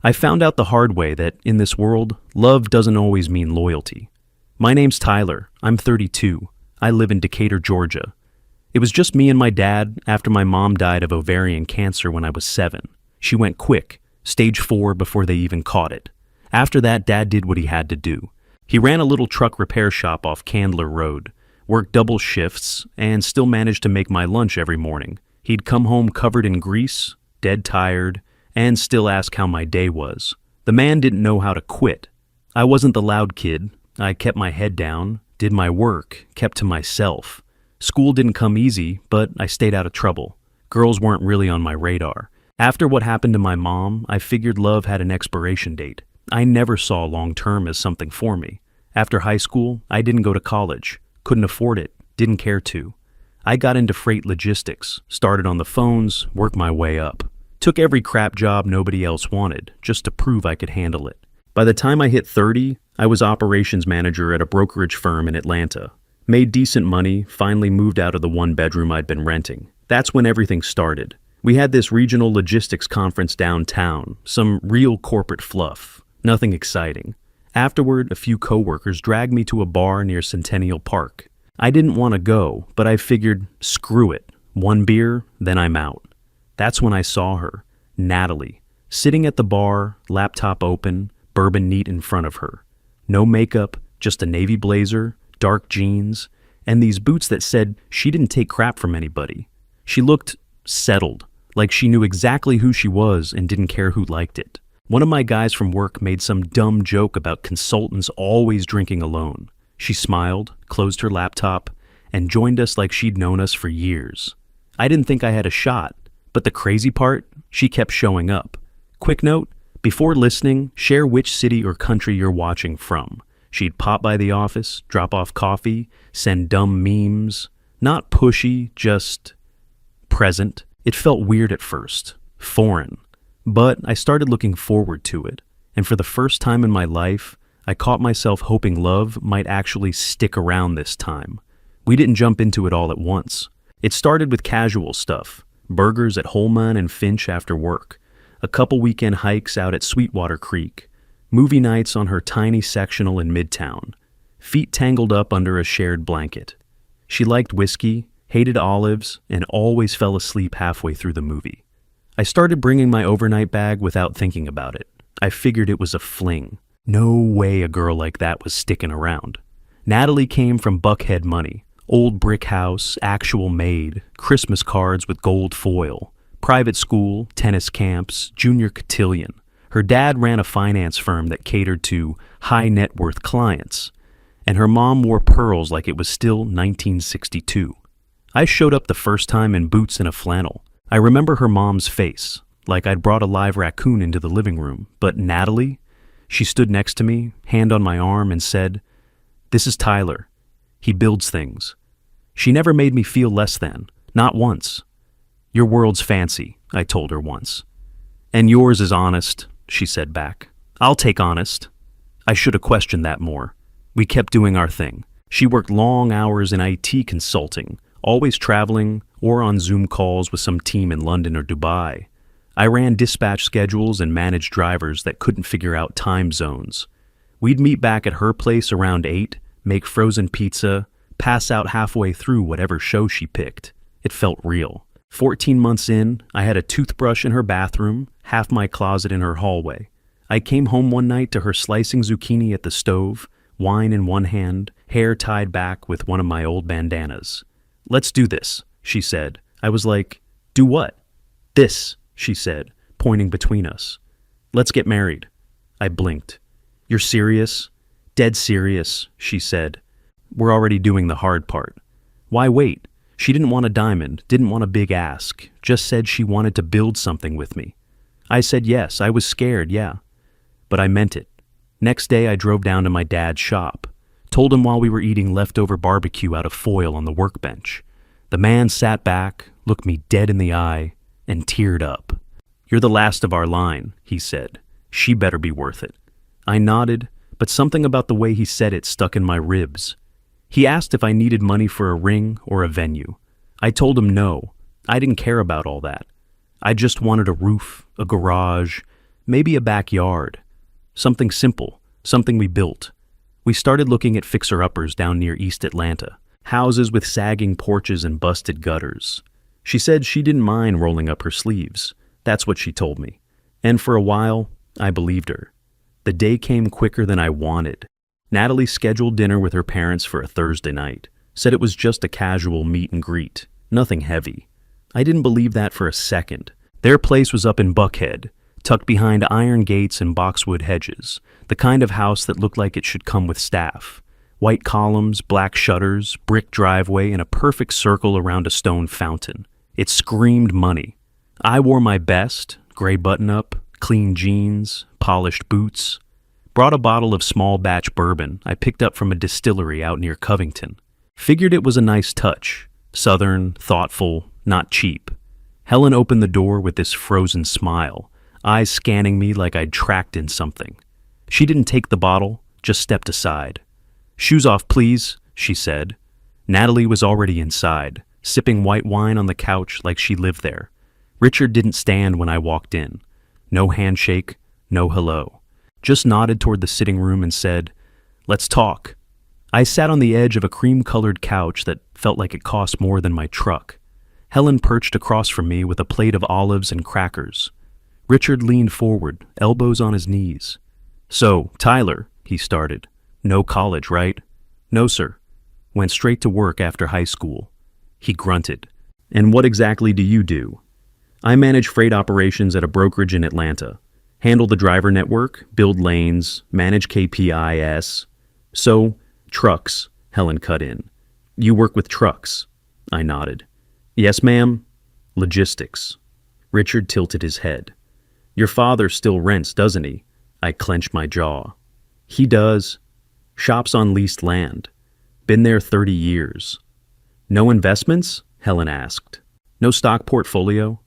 I found out the hard way that in this world, love doesn't always mean loyalty. My name's Tyler. I'm 32. I live in Decatur, Georgia. It was just me and my dad after my mom died of ovarian cancer when I was 7. She went quick, stage 4 before they even caught it. After that, Dad did what he had to do. He ran a little truck repair shop off Candler Road, worked double shifts, and still managed to make my lunch every morning. He'd come home covered in grease, dead tired, and still ask how my day was. The man didn't know how to quit. I wasn't the loud kid. I kept my head down, did my work, kept to myself. School didn't come easy, but I stayed out of trouble. Girls weren't really on my radar. After what happened to my mom, I figured love had an expiration date. I never saw long-term as something for me. After high school, I didn't go to college. Couldn't afford it. Didn't care to. I got into freight logistics, started on the phones, worked my way up. Took every crap job nobody else wanted, just to prove I could handle it. By the time I hit 30, I was operations manager at a brokerage firm in Atlanta. Made decent money, finally moved out of the one bedroom I'd been renting. That's when everything started. We had this regional logistics conference downtown, some real corporate fluff, nothing exciting. Afterward, a few coworkers dragged me to a bar near Centennial Park. I didn't want to go, but I figured, screw it. One beer, then I'm out. That's when I saw her, Natalie, sitting at the bar, laptop open, bourbon neat in front of her. No makeup, just a navy blazer, dark jeans, and these boots that said she didn't take crap from anybody. She looked settled, like she knew exactly who she was and didn't care who liked it. One of my guys from work made some dumb joke about consultants always drinking alone. She smiled, closed her laptop, and joined us like she'd known us for years. I didn't think I had a shot. But the crazy part, she kept showing up. Quick note, before listening, share which city or country you're watching from. She'd pop by the office, drop off coffee, send dumb memes. Not pushy, just present. It felt weird at first, foreign. But I started looking forward to it. And for the first time in my life, I caught myself hoping love might actually stick around this time. We didn't jump into it all at once. It started with casual stuff. Burgers at Holman and Finch after work, a couple weekend hikes out at Sweetwater Creek, movie nights on her tiny sectional in Midtown, feet tangled up under a shared blanket. She liked whiskey, hated olives, and always fell asleep halfway through the movie. I started bringing my overnight bag without thinking about it. I figured it was a fling. No way a girl like that was sticking around. Natalie came from Buckhead money. Old brick house, actual maid, Christmas cards with gold foil, private school, tennis camps, junior cotillion. Her dad ran a finance firm that catered to high net worth clients, and her mom wore pearls like it was still 1962. I showed up the first time in boots and a flannel. I remember her mom's face, like I'd brought a live raccoon into the living room, but Natalie, she stood next to me, hand on my arm, and said, "This is Tyler. He builds things." She never made me feel less than, not once. "Your world's fancy," I told her once. "And yours is honest," she said back. "I'll take honest." I should have questioned that more. We kept doing our thing. She worked long hours in IT consulting, always traveling or on Zoom calls with some team in London or Dubai. I ran dispatch schedules and managed drivers that couldn't figure out time zones. We'd meet back at her place around 8, make frozen pizza, pass out halfway through whatever show she picked. It felt real. 14 months in, I had a toothbrush in her bathroom, half my closet in her hallway. I came home one night to her slicing zucchini at the stove, wine in one hand, hair tied back with one of my old bandanas. "Let's do this," she said. I was like, "Do what?" "This," she said, pointing between us. "Let's get married." I blinked. "You're serious?" "Dead serious," she said. "We're already doing the hard part." Why wait? She didn't want a diamond, didn't want a big ask, just said she wanted to build something with me. I said yes, I was scared, yeah. But I meant it. Next day I drove down to my dad's shop, told him while we were eating leftover barbecue out of foil on the workbench. The man sat back, looked me dead in the eye, and teared up. "You're the last of our line," he said. "She better be worth it." I nodded, but something about the way he said it stuck in my ribs. He asked if I needed money for a ring or a venue. I told him no. I didn't care about all that. I just wanted a roof, a garage, Maybe a backyard. Something simple, something we built. We started looking at fixer-uppers down near East Atlanta, houses with sagging porches and busted gutters. She said she didn't mind rolling up her sleeves. That's what she told me. And for a while, I believed her. The day came quicker than I wanted. Natalie scheduled dinner with her parents for a Thursday night. Said it was just a casual meet and greet. Nothing heavy. I didn't believe that for a second. Their place was up in Buckhead, tucked behind iron gates and boxwood hedges, the kind of house that looked like it should come with staff. White columns, black shutters, brick driveway, and a perfect circle around a stone fountain. It screamed money. I wore my best, gray button-up, clean jeans, polished boots. Brought a bottle of small batch bourbon I picked up from a distillery out near Covington. Figured it was a nice touch. Southern, thoughtful, not cheap. Helen opened the door with this frozen smile, eyes scanning me like I'd tracked in something. She didn't take the bottle, just stepped aside. "Shoes off, please," she said. Natalie was already inside, sipping white wine on the couch like she lived there. Richard didn't stand when I walked in. No handshake, no hello. Just nodded toward the sitting room and said, "Let's talk." I sat on the edge of a cream-colored couch that felt like it cost more than my truck. Helen perched across from me with a plate of olives and crackers. Richard leaned forward, elbows on his knees. "So, Tyler," he started. "No college, right?" "No, sir. Went straight to work after high school." He grunted. "And what exactly do you do?" "I manage freight operations at a brokerage in Atlanta. Handle the driver network, build lanes, manage KPIs." "So, trucks," Helen cut in. "You work with trucks?" I nodded. "Yes, ma'am." "Logistics." Richard tilted his head. "Your father still rents, doesn't he?" I clenched my jaw. "He does. Shops on leased land. Been there 30 years. "No investments?" Helen asked. "No stock portfolio?"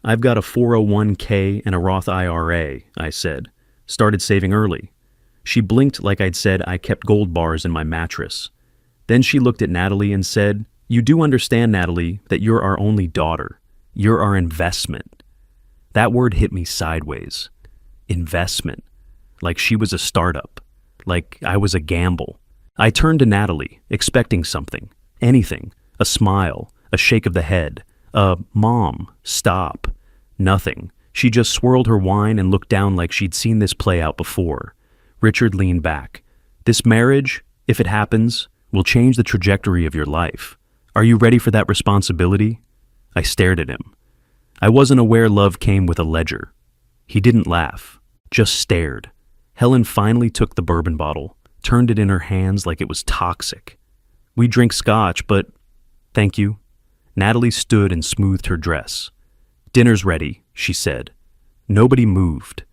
"I've got a 401k and a Roth IRA, I said. Started saving early." She blinked like I'd said I kept gold bars in my mattress. Then she looked at Natalie and said, "You do understand, Natalie, that you're our only daughter. You're our investment." That word hit me sideways. Investment. Like she was a startup. Like I was a gamble. I turned to Natalie, expecting something. Anything. A smile. A shake of the head. A "Mom, stop." Nothing. She just swirled her wine and looked down like she'd seen this play out before. Richard leaned back. "This marriage, if it happens, will change the trajectory of your life. Are you ready for that responsibility?" I stared at him. I wasn't aware love came with a ledger. He didn't laugh, just stared. Helen finally took the bourbon bottle, turned it in her hands like it was toxic. "We drink scotch, but..." "Thank you." Natalie stood and smoothed her dress. "Dinner's ready," she said. Nobody moved.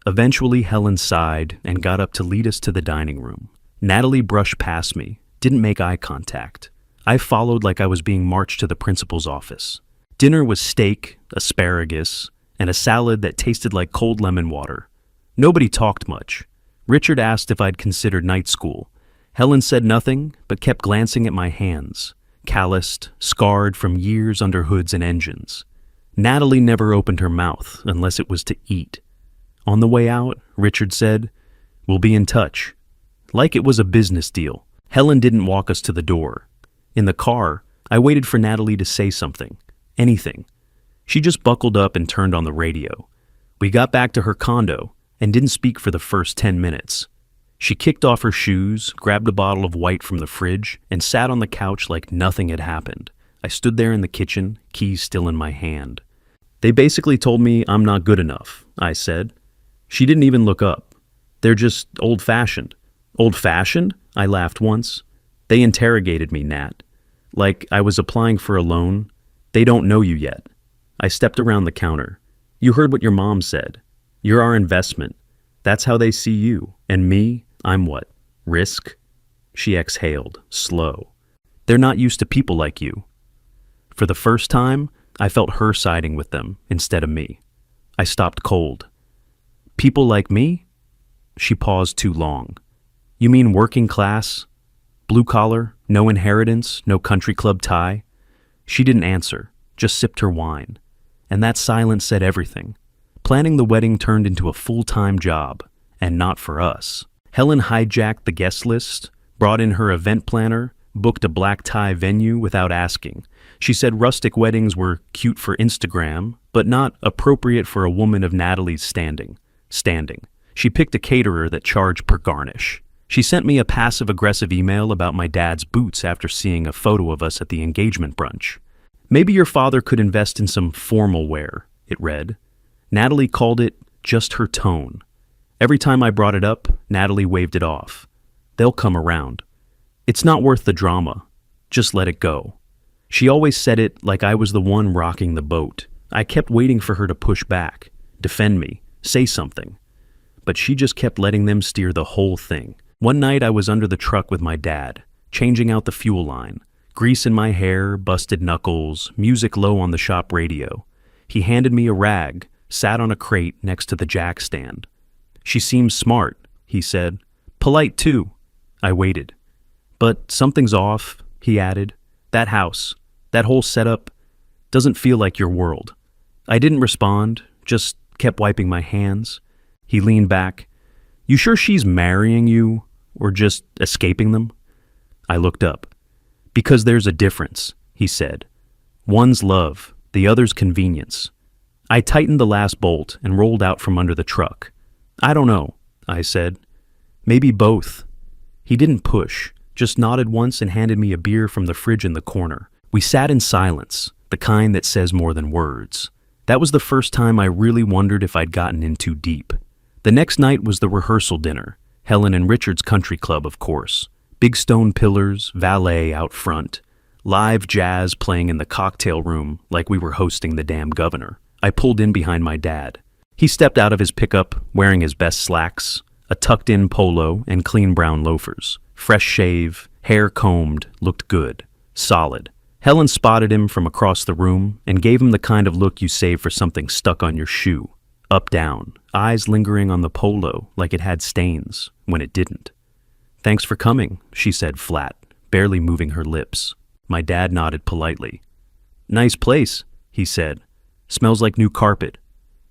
Eventually, Helen sighed and got up to lead us to the dining room. Natalie brushed past me, didn't make eye contact. I followed like I was being marched to the principal's office. Dinner was steak, asparagus, and a salad that tasted like cold lemon water. Nobody talked much. Richard asked if I'd considered night school. Helen said nothing, but kept glancing at my hands, calloused, scarred from years under hoods and engines. Natalie never opened her mouth unless it was to eat. On the way out, Richard said, "We'll be in touch." Like it was a business deal. Helen didn't walk us to the door. In the car, I waited for Natalie to say something. Anything. She just buckled up and turned on the radio. We got back to her condo and didn't speak for the first 10 minutes. She kicked off her shoes, grabbed a bottle of white from the fridge, and sat on the couch like nothing had happened. I stood there in the kitchen, keys still in my hand. "They basically told me I'm not good enough," I said. She didn't even look up. "They're just old-fashioned." "Old-fashioned?" I laughed once. "They interrogated me, Nat. Like I was applying for a loan. They don't know you yet." I stepped around the counter. "You heard what your mom said. You're our investment. That's how they see you. And me, I'm what? Risk?" She exhaled, slow. "They're not used to people like you." For the first time, I felt her siding with them instead of me. I stopped cold. "People like me?" She paused too long. "You mean working class? Blue collar, no inheritance, no country club tie?" She didn't answer, just sipped her wine. And that silence said everything. Planning the wedding turned into a full-time job, and not for us. Helen hijacked the guest list, brought in her event planner, booked a black tie venue without asking. She said rustic weddings were cute for Instagram, but not appropriate for a woman of Natalie's standing. She picked a caterer that charged per garnish. She sent me a passive-aggressive email about my dad's boots after seeing a photo of us at the engagement brunch. Maybe your father could invest in some formal wear, it read. Natalie called it just her tone. Every time I brought it up, Natalie waved it off. They'll come around. It's not worth the drama. Just let it go. She always said it like I was the one rocking the boat. I kept waiting for her to push back, defend me, say something. But she just kept letting them steer the whole thing. One night I was under the truck with my dad, changing out the fuel line. Grease in my hair, busted knuckles, music low on the shop radio. He handed me a rag, sat on a crate next to the jack stand. She seems smart, he said. Polite too. I waited. But something's off, he added. That house, that whole setup, doesn't feel like your world. I didn't respond, just kept wiping my hands. He leaned back. You sure she's marrying you, or just escaping them? I looked up. Because there's a difference, he said. One's love, the other's convenience. I tightened the last bolt and rolled out from under the truck. I don't know, I said. Maybe both. He didn't push, just nodded once and handed me a beer from the fridge in the corner. We sat in silence, the kind that says more than words. That was the first time I really wondered if I'd gotten in too deep. The next night was the rehearsal dinner, Helen and Richard's country club, of course. Big stone pillars, valet out front, live jazz playing in the cocktail room like we were hosting the damn governor. I pulled in behind my dad. He stepped out of his pickup, wearing his best slacks, a tucked-in polo and clean brown loafers. Fresh shave, hair combed, looked good, solid. Helen spotted him from across the room and gave him the kind of look you save for something stuck on your shoe. Up, down, eyes lingering on the polo like it had stains when it didn't. Thanks for coming, she said flat, barely moving her lips. My dad nodded politely. Nice place, he said. Smells like new carpet.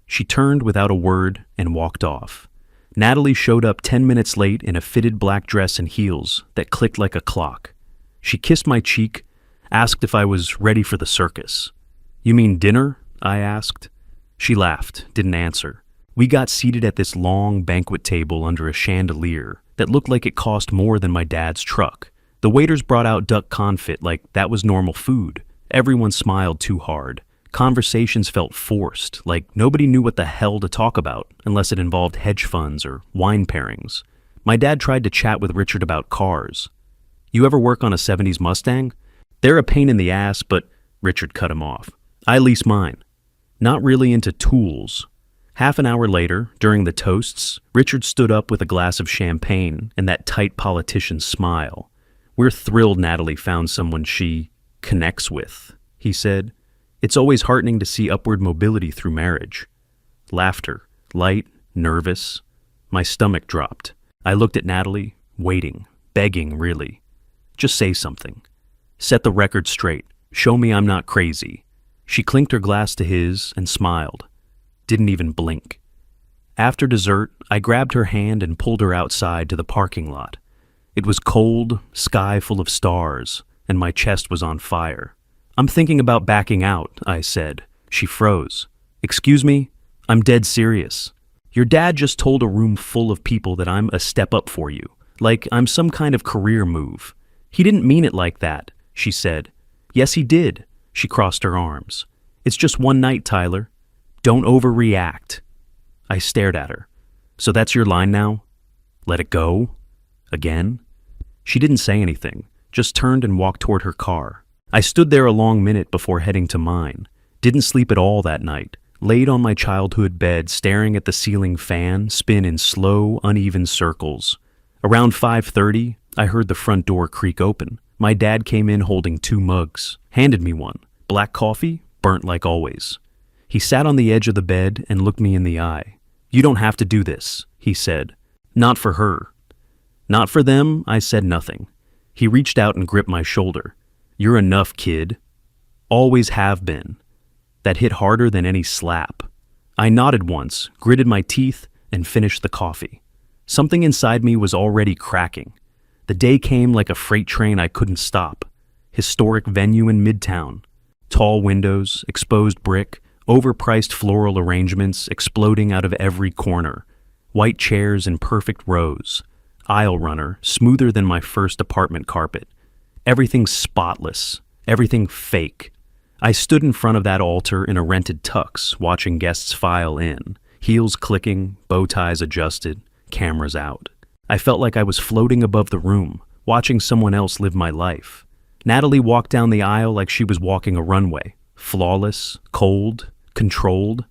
She turned without a word and walked off. Natalie showed up 10 minutes late in a fitted black dress and heels that clicked like a clock. She kissed my cheek, asked if I was ready for the circus. You mean dinner? I asked. She laughed, didn't answer. We got seated at this long banquet table under a chandelier that looked like it cost more than my dad's truck. The waiters brought out duck confit like that was normal food. Everyone smiled too hard. Conversations felt forced, like nobody knew what the hell to talk about unless it involved hedge funds or wine pairings. My dad tried to chat with Richard about cars. You ever work on a 70s Mustang? They're a pain in the ass, but Richard cut him off. I lease mine. Not really into tools. Half an hour later, during the toasts, Richard stood up with a glass of champagne and that tight politician's smile. We're thrilled Natalie found someone she connects with, he said. It's always heartening to see upward mobility through marriage. Laughter, light, nervous. My stomach dropped. I looked at Natalie, waiting, begging really. Just say something. Set the record straight. Show me I'm not crazy. She clinked her glass to his and smiled. Didn't even blink. After dessert, I grabbed her hand and pulled her outside to the parking lot. It was cold, sky full of stars, and my chest was on fire. I'm thinking about backing out, I said. She froze. Excuse me? I'm dead serious. Your dad just told a room full of people that I'm a step up for you, like I'm some kind of career move. He didn't mean it like that, she said. Yes, he did. She crossed her arms. It's just one night, Tyler. Don't overreact. I stared at her. So that's your line now? Let it go? Again? She didn't say anything, just turned and walked toward her car. I stood there a long minute before heading to mine. Didn't sleep at all that night. Laid on my childhood bed, staring at the ceiling fan spin in slow, uneven circles. Around 5:30, I heard the front door creak open. My dad came in holding 2 mugs, handed me one. Black coffee, burnt like always. He sat on the edge of the bed and looked me in the eye. You don't have to do this, he said. Not for her. Not for them, I said nothing. He reached out and gripped my shoulder. You're enough, kid. Always have been. That hit harder than any slap. I nodded once, gritted my teeth, and finished the coffee. Something inside me was already cracking. The day came like a freight train I couldn't stop. Historic venue in Midtown. Tall windows, exposed brick, overpriced floral arrangements exploding out of every corner. White chairs in perfect rows. Aisle runner, smoother than my first apartment carpet. Everything spotless. Everything fake. I stood in front of that altar in a rented tux, watching guests file in. Heels clicking, bow ties adjusted, cameras out. I felt like I was floating above the room, watching someone else live my life. Natalie walked down the aisle like she was walking a runway. Flawless, cold, controlled.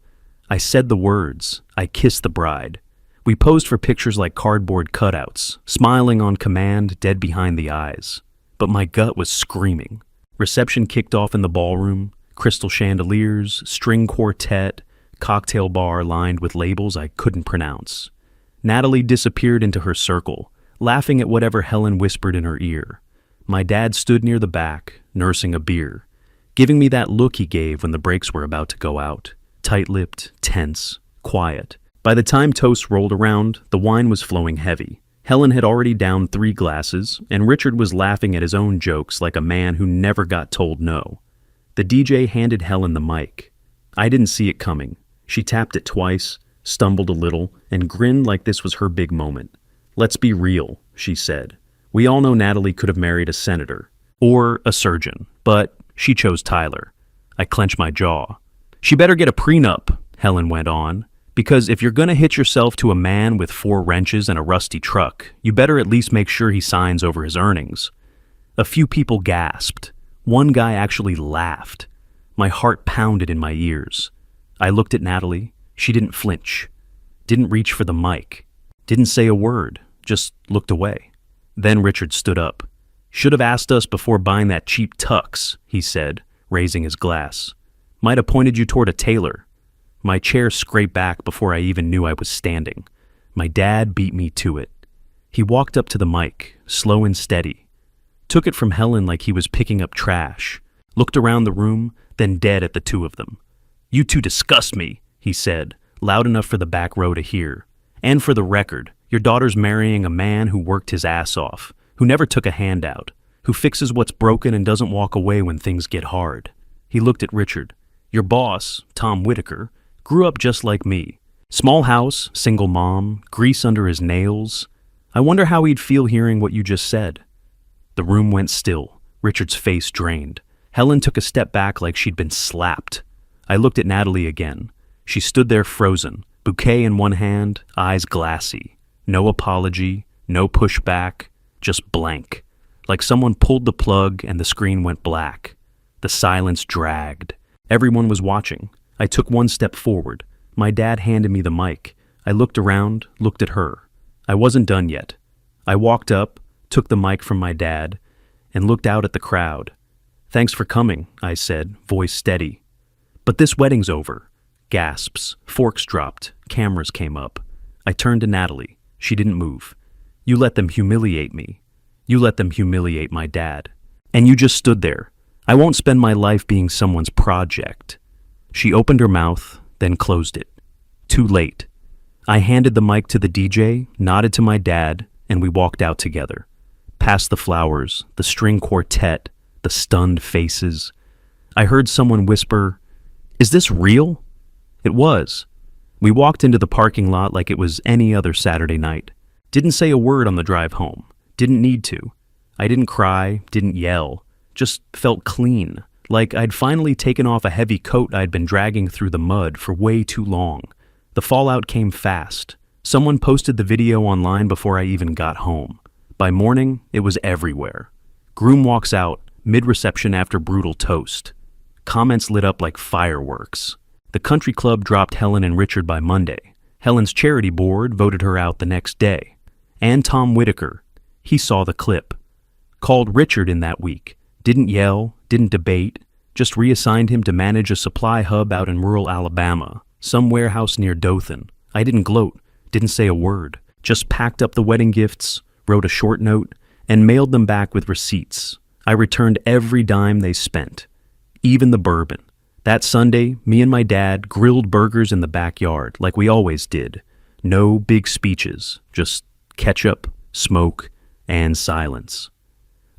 I said the words. I kissed the bride. We posed for pictures like cardboard cutouts, smiling on command, dead behind the eyes. But my gut was screaming. Reception kicked off in the ballroom. Crystal chandeliers, string quartet, cocktail bar lined with labels I couldn't pronounce. Natalie disappeared into her circle, laughing at whatever Helen whispered in her ear. My dad stood near the back, nursing a beer, giving me that look he gave when the brakes were about to go out. Tight-lipped, tense, quiet. By the time toast rolled around, the wine was flowing heavy. Helen had already downed 3 glasses, and Richard was laughing at his own jokes like a man who never got told no. The DJ handed Helen the mic. I didn't see it coming. She tapped it twice, stumbled a little, and grinned like this was her big moment. "Let's be real," she said. "We all know Natalie could have married a senator. Or a surgeon. But she chose Tyler." I clenched my jaw. "She better get a prenup," Helen went on. "Because if you're gonna hitch yourself to a man with 4 wrenches and a rusty truck, you better at least make sure he signs over his earnings." A few people gasped. One guy actually laughed. My heart pounded in my ears. I looked at Natalie. She didn't flinch. Didn't reach for the mic. Didn't say a word. Just looked away. Then Richard stood up. "Should have asked us before buying that cheap tux," he said, raising his glass. "Might have pointed you toward a tailor." My chair scraped back before I even knew I was standing. My dad beat me to it. He walked up to the mic, slow and steady. Took it from Helen like he was picking up trash. Looked around the room, then dead at the two of them. "You two disgust me," he said, loud enough for the back row to hear. "And for the record, your daughter's marrying a man who worked his ass off, who never took a handout, who fixes what's broken and doesn't walk away when things get hard." He looked at Richard. "Your boss, Tom Whitaker, grew up just like me. Small house, single mom, grease under his nails. I wonder how he'd feel hearing what you just said." The room went still. Richard's face drained. Helen took a step back like she'd been slapped. I looked at Natalie again. She stood there frozen, bouquet in one hand, eyes glassy. No apology, no pushback, just blank. Like someone pulled the plug and the screen went black. The silence dragged. Everyone was watching. I took one step forward. My dad handed me the mic. I looked around, looked at her. I wasn't done yet. I walked up, took the mic from my dad, and looked out at the crowd. "Thanks for coming," I said, voice steady. "But this wedding's over." Gasps, forks dropped, cameras came up. I turned to Natalie. She didn't move. "You let them humiliate me. You let them humiliate my dad. And you just stood there. I won't spend my life being someone's project." She opened her mouth, then closed it. Too late. I handed the mic to the DJ, nodded to my dad, and we walked out together. Past the flowers, the string quartet, the stunned faces. I heard someone whisper, "Is this real?" It was. We walked into the parking lot like it was any other Saturday night. Didn't say a word on the drive home. Didn't need to. I didn't cry, didn't yell. Just felt clean. Like I'd finally taken off a heavy coat I'd been dragging through the mud for way too long. The fallout came fast. Someone posted the video online before I even got home. By morning, it was everywhere. Groom walks out, mid-reception after brutal toast. Comments lit up like fireworks. The country club dropped Helen and Richard by Monday. Helen's charity board voted her out the next day. And Tom Whitaker. He saw the clip. Called Richard in that week. Didn't yell, didn't debate, just reassigned him to manage a supply hub out in rural Alabama, some warehouse near Dothan. I didn't gloat, didn't say a word, just packed up the wedding gifts, wrote a short note, and mailed them back with receipts. I returned every dime they spent, even the bourbon. That Sunday, me and my dad grilled burgers in the backyard like we always did. No big speeches, just ketchup, smoke, and silence.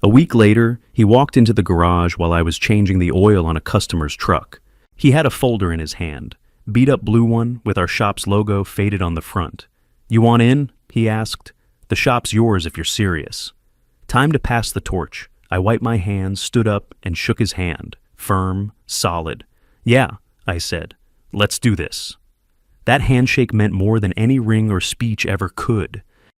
A week later, he walked into the garage while I was changing the oil on a customer's truck. He had a folder in his hand, beat-up blue one with our shop's logo faded on the front. "You want in?" he asked. "The shop's yours if you're serious." Time to pass the torch. I wiped my hands, stood up, and shook his hand. Firm, solid. "Yeah," I said. "Let's do this." That handshake meant more than any ring or speech ever could.